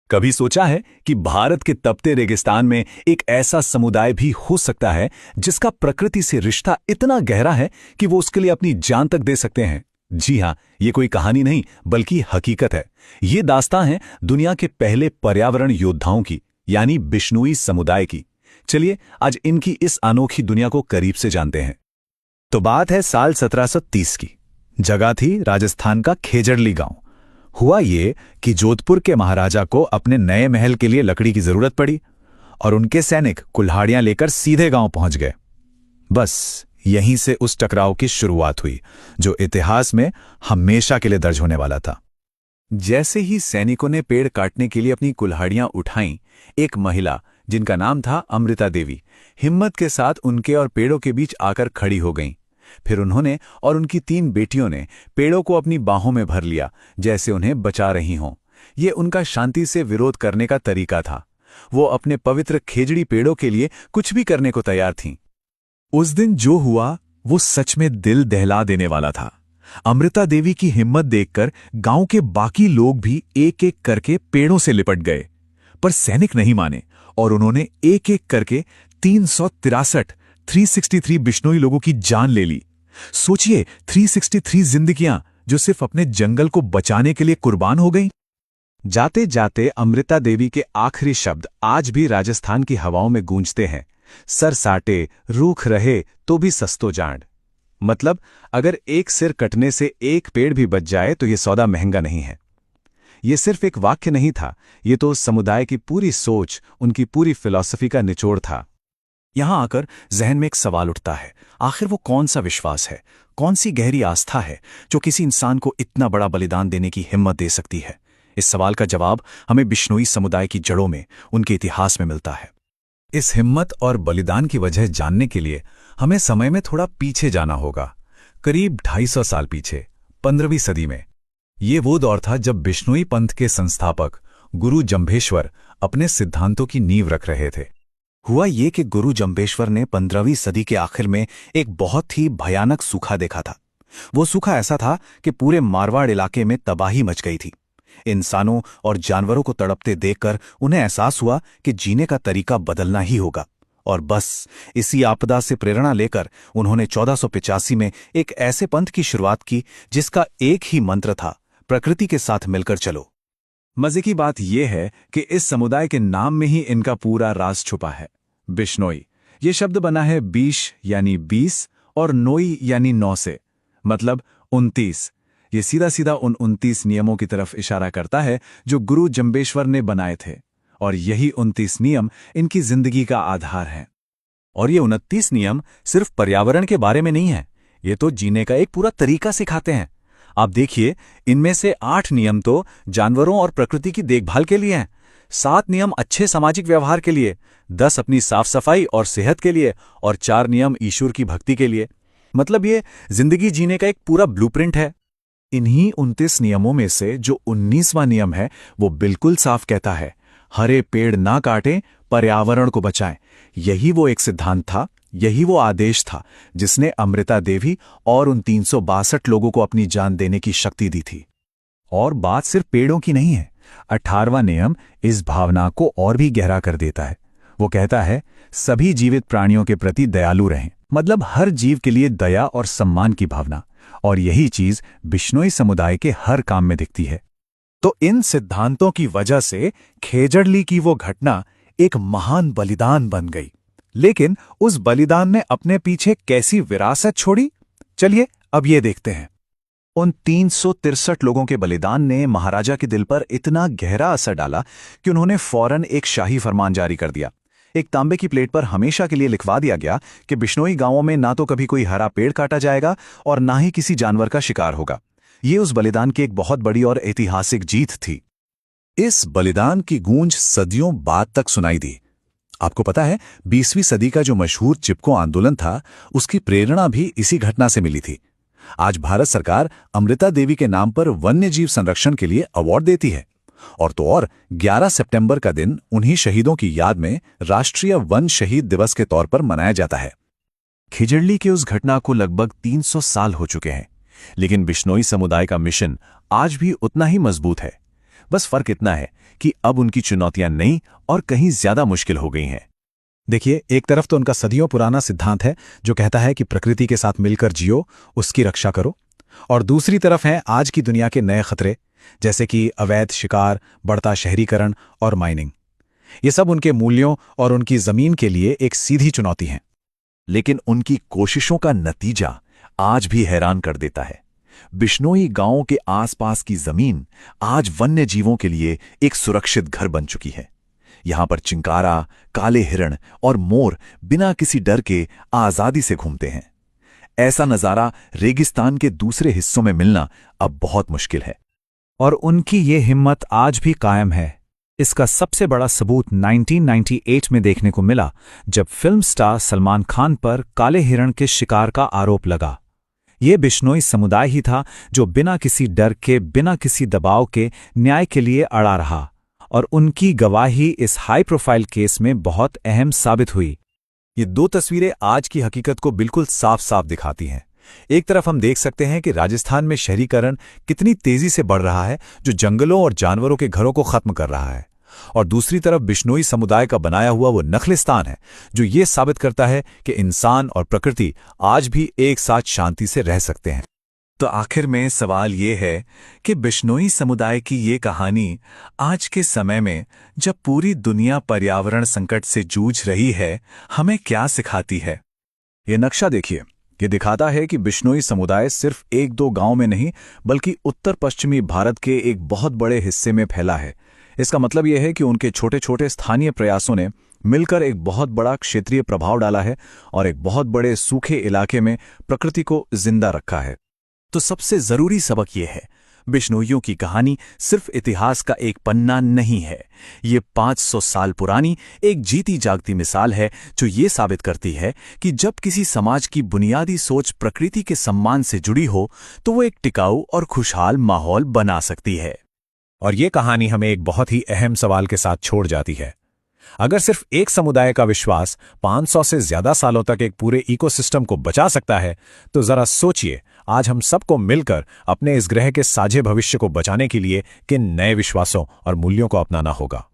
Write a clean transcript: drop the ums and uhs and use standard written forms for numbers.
कभी सोचा है कि भारत के तपते रेगिस्तान में एक ऐसा समुदाय भी हो सकता है जिसका प्रकृति से रिश्ता इतना गहरा है कि वो उसके लिए अपनी जान तक दे सकते हैं। जी हां, ये कोई कहानी नहीं बल्कि हकीकत है। ये दास्तां है दुनिया के पहले पर्यावरण योद्धाओं की, यानी बिश्नोई समुदाय की। चलिए आज इनकी इस अनोखी दुनिया को करीब से जानते हैं। तो बात है साल 1730 की। जगह थी राजस्थान का खेजड़ली गांव। हुआ ये कि जोधपुर के महाराजा को अपने नए महल के लिए लकड़ी की जरूरत पड़ी और उनके सैनिक कुल्हाड़ियां लेकर सीधे गांव पहुंच गए। बस यहीं से उस टकराव की शुरुआत हुई जो इतिहास में हमेशा के लिए दर्ज होने वाला था। जैसे ही सैनिकों ने पेड़ काटने के लिए अपनी कुल्हाड़ियां उठाईं, एक महिला जिनका नाम था अमृता देवी हिम्मत के साथ उनके और पेड़ों के बीच आकर खड़ी हो गईं। फिर उन्होंने और उनकी 3 बेटियों ने पेड़ों को अपनी बाहों में भर लिया, जैसे उन्हें बचा रही हों। ये उनका शांति से विरोध करने का तरीका था। वो अपने पवित्र खेजड़ी पेड़ों के लिए कुछ भी करने को तैयार थीं। उस दिन जो हुआ वो सच में दिल दहला देने वाला था। अमृता देवी की हिम्मत देखकर गांव के बाकी लोग भी एक एक करके पेड़ों से लिपट गए, पर सैनिक नहीं माने और उन्होंने एक एक करके 363 बिश्नोई लोगों की जान ले ली। सोचिए, 363 जिंदगियां जो सिर्फ अपने जंगल को बचाने के लिए कुर्बान हो गईं। जाते जाते अमृता देवी के आखिरी शब्द आज भी राजस्थान की हवाओं में गूंजते हैं। सर साटे रूख रहे तो भी सस्तो जान। मतलब अगर एक सिर कटने से एक पेड़ भी बच जाए तो यह सौदा महंगा नहीं है। यह सिर्फ एक वाक्य नहीं था, यह तो समुदाय की पूरी सोच, उनकी पूरी फिलॉसफी का निचोड़ था। यहां आकर जहन में एक सवाल उठता है, आखिर वो कौन सा विश्वास है, कौन सी गहरी आस्था है जो किसी इंसान को इतना बड़ा बलिदान देने की हिम्मत दे सकती है। इस सवाल का जवाब हमें बिश्नोई समुदाय की जड़ों में, उनके इतिहास में मिलता है। इस हिम्मत और बलिदान की वजह जानने के लिए हमें समय में थोड़ा पीछे जाना होगा, करीब 250 साल पीछे, 15वीं सदी में। ये वो दौर था जब बिश्नोई पंथ के संस्थापक गुरु जंभेश्वर अपने सिद्धांतों की नींव रख रहे थे। हुआ ये कि गुरु जंभेश्वर ने 15वीं सदी के आखिर में एक बहुत ही भयानक सूखा देखा था। वो सूखा ऐसा था कि पूरे मारवाड़ इलाके में तबाही मच गई थी। इंसानों और जानवरों को तड़पते देखकर उन्हें एहसास हुआ कि जीने का तरीका बदलना ही होगा। और बस इसी आपदा से प्रेरणा लेकर उन्होंने 1485 में एक ऐसे पंथ की शुरुआत की जिसका एक ही मंत्र था, प्रकृति के साथ मिलकर चलो। मजे की बात यह है कि इस समुदाय के नाम में ही इनका पूरा राज छुपा है। बिश्नोई ये शब्द बना है 20 यानी 20 और नोई यानी 9 से, मतलब 29। ये सीधा सीधा उन 29 नियमों की तरफ इशारा करता है जो गुरु जंभेश्वर ने बनाए थे, और यही 29 नियम इनकी जिंदगी का आधार है। और ये 29 नियम सिर्फ पर्यावरण के बारे में नहीं है, ये तो जीने का एक पूरा तरीका सिखाते हैं। आप देखिए, इनमें से 8 नियम तो जानवरों और प्रकृति की देखभाल के लिए हैं, 7 नियम अच्छे सामाजिक व्यवहार के लिए, 10 अपनी साफ सफाई और सेहत के लिए, और 4 नियम ईश्वर की भक्ति के लिए। मतलब ये जिंदगी जीने का एक पूरा ब्लूप्रिंट है। इन्हीं 29 नियमों में से जो 19वां नियम है वो बिल्कुल साफ कहता है, हरे पेड़ ना काटें, पर्यावरण को बचाएं। यही वो एक सिद्धांत था, यही वो आदेश था जिसने अमृता देवी और उन 362 लोगों को अपनी जान देने की शक्ति दी थी। और बात सिर्फ पेड़ों की नहीं है। 18वां नियम इस भावना को और भी गहरा कर देता है। वो कहता है, सभी जीवित प्राणियों के प्रति दयालु रहें, मतलब हर जीव के लिए दया और सम्मान की भावना। और यही चीज बिश्नोई समुदाय के हर काम में दिखती है। तो इन सिद्धांतों की वजह से खेजड़ली की वो घटना एक महान बलिदान बन गई। लेकिन उस बलिदान ने अपने पीछे कैसी विरासत छोड़ी, चलिए अब ये देखते हैं। उन 363 लोगों के बलिदान ने महाराजा के दिल पर इतना गहरा असर डाला कि उन्होंने फौरन एक शाही फरमान जारी कर दिया। एक तांबे की प्लेट पर हमेशा के लिए लिखवा दिया गया कि बिश्नोई गांवों में ना तो कभी कोई हरा पेड़ काटा जाएगा और ना ही किसी जानवर का शिकार होगा। ये उस बलिदान की एक बहुत बड़ी और ऐतिहासिक जीत थी। इस बलिदान की गूंज सदियों बाद तक सुनाई दी। आपको पता है, 20वीं सदी का जो मशहूर चिपको आंदोलन था, उसकी प्रेरणा भी इसी घटना से मिली थी। आज भारत सरकार अमृता देवी के नाम पर वन्य जीव संरक्षण के लिए अवार्ड देती है। और तो और 11 सितंबर का दिन उन्हीं शहीदों की याद में राष्ट्रीय वन शहीद दिवस के तौर पर मनाया जाता है। खिजड़ली के उस घटना को लगभग 300 साल हो चुके हैं, लेकिन बिश्नोई समुदाय का मिशन आज भी उतना ही मजबूत है। बस फर्क इतना है कि अब उनकी चुनौतियां नई और कहीं ज्यादा मुश्किल हो गई हैं। देखिए, एक तरफ तो उनका सदियों पुराना सिद्धांत है जो कहता है कि प्रकृति के साथ मिलकर जियो, उसकी रक्षा करो, और दूसरी तरफ हैं आज की दुनिया के नए खतरे, जैसे कि अवैध शिकार, बढ़ता शहरीकरण और माइनिंग। ये सब उनके मूल्यों और उनकी जमीन के लिए एक सीधी चुनौती हैं। लेकिन उनकी कोशिशों का नतीजा आज भी हैरान कर देता है। बिश्नोई गांवों के आसपास की जमीन आज वन्य जीवों के लिए एक सुरक्षित घर बन चुकी है। यहां पर चिंकारा, काले हिरण और मोर बिना किसी डर के आजादी से घूमते हैं। ऐसा नजारा रेगिस्तान के दूसरे हिस्सों में मिलना अब बहुत मुश्किल है। और उनकी ये हिम्मत आज भी कायम है। इसका सबसे बड़ा सबूत 1998 में देखने को मिला, जब फिल्म स्टार सलमान खान पर काले हिरण के शिकार का आरोप लगा। ये बिश्नोई समुदाय ही था जो बिना किसी डर के, बिना किसी दबाव के न्याय के लिए अड़ा रहा, और उनकी गवाही इस हाई प्रोफाइल केस में बहुत अहम साबित हुई। ये दो तस्वीरें आज की हकीकत को बिल्कुल साफ साफ दिखाती हैं। एक तरफ हम देख सकते हैं कि राजस्थान में शहरीकरण कितनी तेजी से बढ़ रहा है, जो जंगलों और जानवरों के घरों को खत्म कर रहा है, और दूसरी तरफ बिश्नोई समुदाय का बनाया हुआ वो नखलिस्तान है जो ये साबित करता है कि इंसान और प्रकृति आज भी एक साथ शांति से रह सकते हैं। तो आखिर में सवाल ये है कि बिश्नोई समुदाय की ये कहानी आज के समय में, जब पूरी दुनिया पर्यावरण संकट से जूझ रही है, हमें क्या सिखाती है। ये नक्शा देखिए, ये दिखाता है कि बिश्नोई समुदाय सिर्फ एक दो गांव में नहीं, बल्कि उत्तर पश्चिमी भारत के एक बहुत बड़े हिस्से में फैला है। इसका मतलब यह है कि उनके छोटे छोटे स्थानीय प्रयासों ने मिलकर एक बहुत बड़ा क्षेत्रीय प्रभाव डाला है और एक बहुत बड़े सूखे इलाके में प्रकृति को जिंदा रखा है। तो सबसे जरूरी सबक यह है, बिश्नोइयों की कहानी सिर्फ इतिहास का एक पन्ना नहीं है। ये 500 साल पुरानी एक जीती जागती मिसाल है जो ये साबित करती है कि जब किसी समाज की बुनियादी सोच प्रकृति के सम्मान से जुड़ी हो, तो वो एक टिकाऊ और खुशहाल माहौल बना सकती है। और ये कहानी हमें एक बहुत ही अहम सवाल के साथ छोड़ जाती है। अगर सिर्फ एक समुदाय का विश्वास 500 से ज्यादा सालों तक एक पूरे इकोसिस्टम को बचा सकता है, तो जरा सोचिए, आज हम सबको मिलकर अपने इस ग्रह के साझे भविष्य को बचाने के लिए किन नए विश्वासों और मूल्यों को अपनाना होगा।